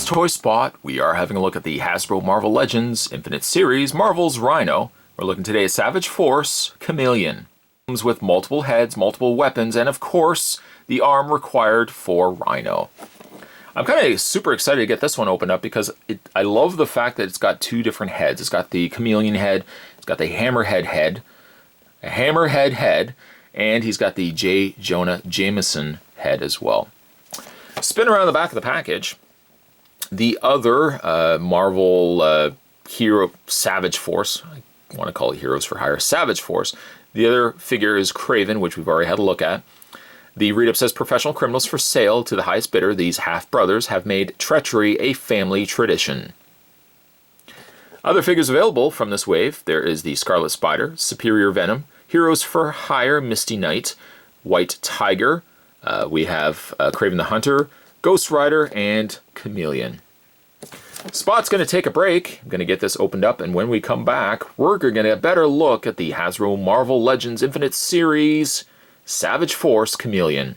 Toy Spot. We are having a look at the Hasbro Marvel Legends Infinite Series Marvel's Rhino. We're looking today at Savage Force Cameleon. Comes with multiple heads, multiple weapons, and of course, the arm required for Rhino. I'm kind of super excited to get this one opened up because I love the fact that it's got two different heads. It's got the Cameleon head, it's got the Hammerhead head, a Hammerhead head, and he's got the J. Jonah Jameson head as well. Spin around the back of the package. The other Marvel hero Savage Force, I want to call it Heroes for Hire, Savage Force. The other figure is Kraven, which we've already had a look at. The read-up says, professional criminals for sale to the highest bidder. These half-brothers have made treachery a family tradition. Other figures available from this wave, there is the Scarlet Spider, Superior Venom, Heroes for Hire, Misty Knight, White Tiger, we have Kraven the Hunter, Ghost Rider, and Cameleon. Spot's going to take a break. I'm going to get this opened up, and when we come back, we're going to get a better look at the Hasbro Marvel Legends Infinite Series Savage Force Cameleon.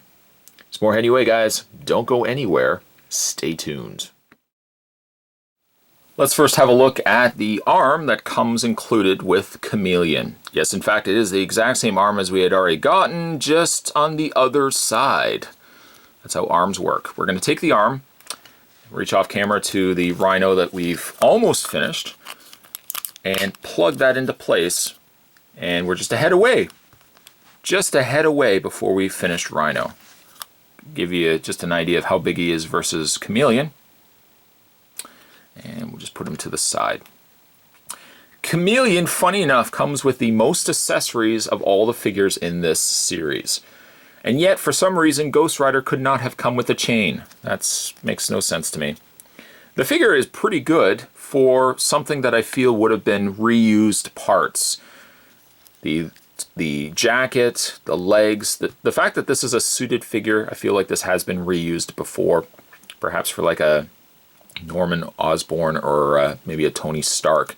There's more heading away, guys. Don't go anywhere. Stay tuned. Let's first have a look at the arm that comes included with Cameleon. Yes, in fact, it is the exact same arm as we had already gotten, just on the other side. That's how arms work. We're going to take the arm, reach off camera to the Rhino that we've almost finished, and plug that into place, and we're just a head away. Just a head away before we finished Rhino. Give you just an idea of how big he is versus Cameleon. And we'll just put him to the side. Cameleon, funny enough, comes with the most accessories of all the figures in this series. And yet, for some reason, Ghost Rider could not have come with a chain. That makes no sense to me. The figure is pretty good for something that I feel would have been reused parts. The jacket, the legs, the fact that this is a suited figure, I feel like this has been reused before. Perhaps for like a Norman Osborn or maybe a Tony Stark.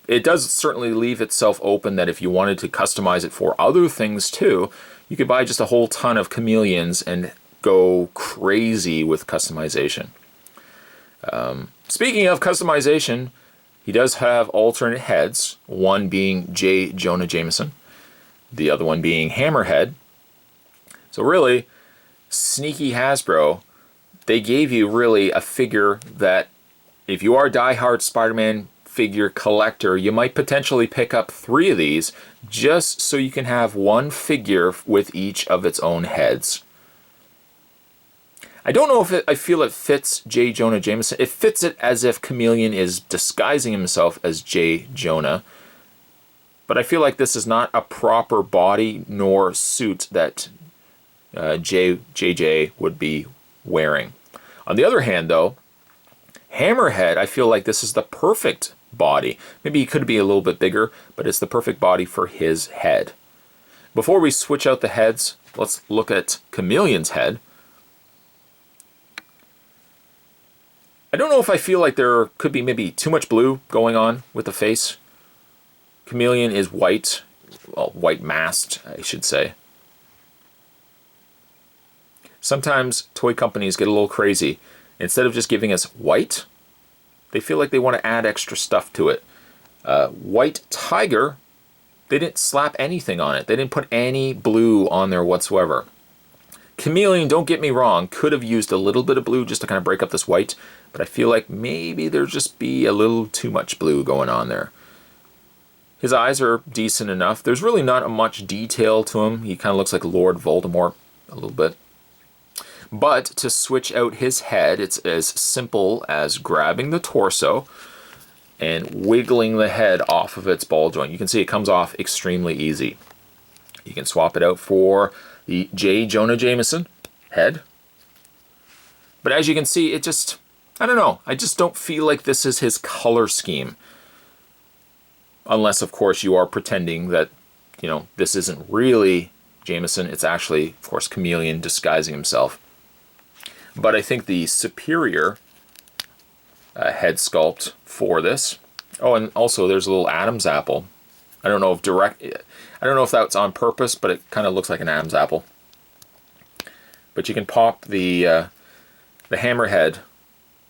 It does certainly leave itself open that if you wanted to customize it for other things too, you could buy just a whole ton of Cameleons and go crazy with customization. Speaking of customization, he does have alternate heads, one being J. Jonah Jameson, the other one being Hammerhead. So really, sneaky Hasbro, they gave you really a figure that if you are a diehard Spider-Man figure collector, you might potentially pick up 3 of these just so you can have one figure with each of its own heads. I don't know if I feel it fits J. Jonah Jameson. It fits it as if Cameleon is disguising himself as J. Jonah. But I feel like this is not a proper body nor suit that JJ would be wearing. On the other hand, though, Hammerhead, I feel like this is the perfect body. Maybe he could be a little bit bigger, but it's the perfect body for his head. Before we switch out the heads, let's look at Cameleon's head. I don't know if I feel like there could be maybe too much blue going on with the face. Cameleon is white, well, white masked, I should say. Sometimes toy companies get a little crazy. Instead of just giving us white, they feel like they want to add extra stuff to it. White Tiger, they didn't slap anything on it. They didn't put any blue on there whatsoever. Cameleon, don't get me wrong, could have used a little bit of blue just to kind of break up this white, but I feel like maybe there'd just be a little too much blue going on there. His eyes are decent enough. There's really not much detail to him. He kind of looks like Lord Voldemort a little bit. But to switch out his head, it's as simple as grabbing the torso and wiggling the head off of its ball joint. You can see it comes off extremely easy. You can swap it out for the J. Jonah Jameson head. But as you can see, it just, I don't know. I just don't feel like this is his color scheme. Unless, of course, you are pretending that, you know, this isn't really Jameson. It's actually, of course, Cameleon disguising himself. But I think the superior head sculpt for this. Oh, and also there's a little Adam's apple. I don't know if that's on purpose, but it kind of looks like an Adam's apple. But you can pop the Hammerhead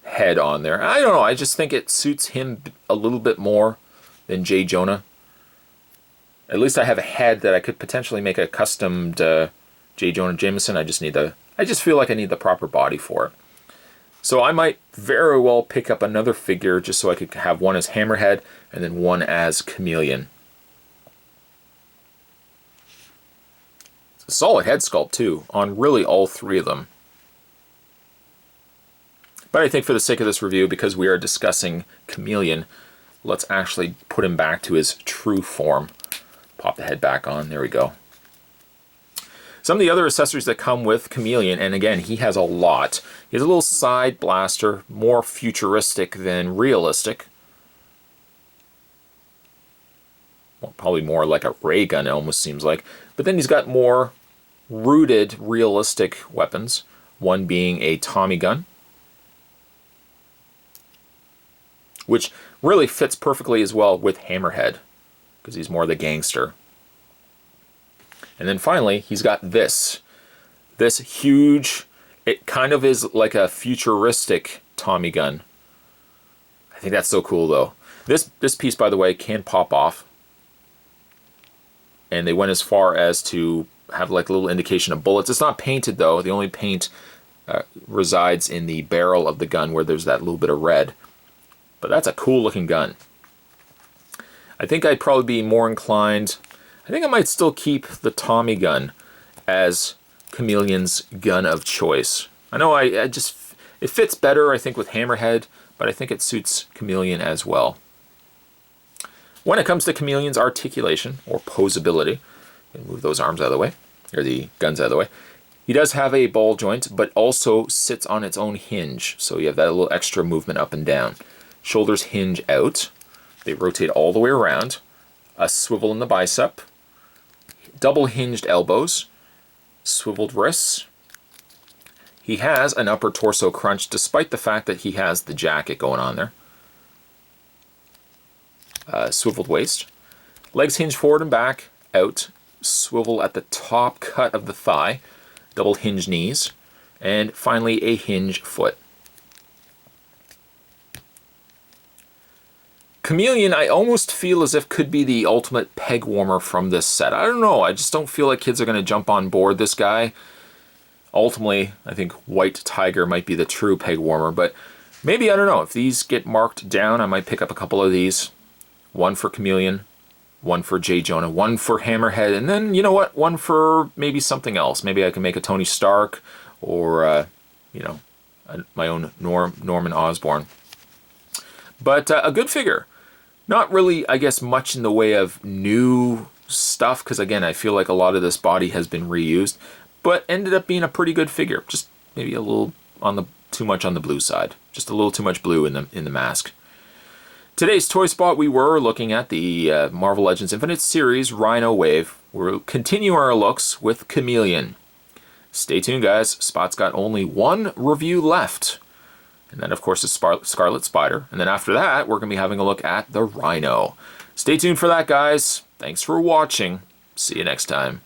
head on there. I don't know, I just think it suits him a little bit more than J. Jonah. At least I have a head that I could potentially make a custom J. Jonah Jameson. I just feel like I need the proper body for it. So I might very well pick up another figure just so I could have one as Hammerhead and then one as Cameleon. It's a solid head sculpt too, on really all three of them. But I think for the sake of this review, because we are discussing Cameleon, let's actually put him back to his true form. Pop the head back on, there we go. Some of the other accessories that come with Cameleon, and again, he has a lot. He has a little side blaster, more futuristic than realistic. Well, probably more like a ray gun, it almost seems like. But then he's got more rooted, realistic weapons. One being a Tommy gun, which really fits perfectly as well with Hammerhead, because he's more the gangster. And then finally, he's got this huge, it kind of is like a futuristic Tommy gun. I think that's so cool though. This piece, by the way, can pop off. And they went as far as to have like a little indication of bullets. It's not painted though. The only paint resides in the barrel of the gun where there's that little bit of red. But that's a cool looking gun. I think I'd probably be more inclined, I think I might still keep the Tommy gun as Chameleon's gun of choice. I know it fits better, I think, with Hammerhead, but I think it suits Cameleon as well. When it comes to Chameleon's articulation, or posability, move those arms out of the way, or the guns out of the way, he does have a ball joint, but also sits on its own hinge, so you have that little extra movement up and down. Shoulders hinge out, they rotate all the way around, a swivel in the bicep, double hinged elbows, swiveled wrists. He has an upper torso crunch despite the fact that he has the jacket going on there. Swiveled waist. Legs hinge forward and back, out, swivel at the top cut of the thigh, double hinge knees, and finally a hinge foot. Cameleon, I almost feel as if could be the ultimate peg warmer from this set. I don't know, I just don't feel like kids are going to jump on board this guy. Ultimately, I think White Tiger might be the true peg warmer, but maybe, I don't know, if these get marked down, I might pick up a couple of these. One for Cameleon, one for J. Jonah, one for Hammerhead, and then, you know what, one for maybe something else. Maybe I can make a Tony Stark, or, you know, my own Norman Osborn. But a good figure. Not really, I guess, much in the way of new stuff, because again, I feel like a lot of this body has been reused, but ended up being a pretty good figure. Just maybe a little too much on the blue side. Just a little too much blue in the mask. Today's Toy Spot, we were looking at the Marvel Legends Infinite Series Rhino Wave. We'll continue our looks with Cameleon. Stay tuned, guys. Spot's got only one review left. And then, of course, the Scarlet Spider. And then after that, we're going to be having a look at the Rhino. Stay tuned for that, guys. Thanks for watching. See you next time.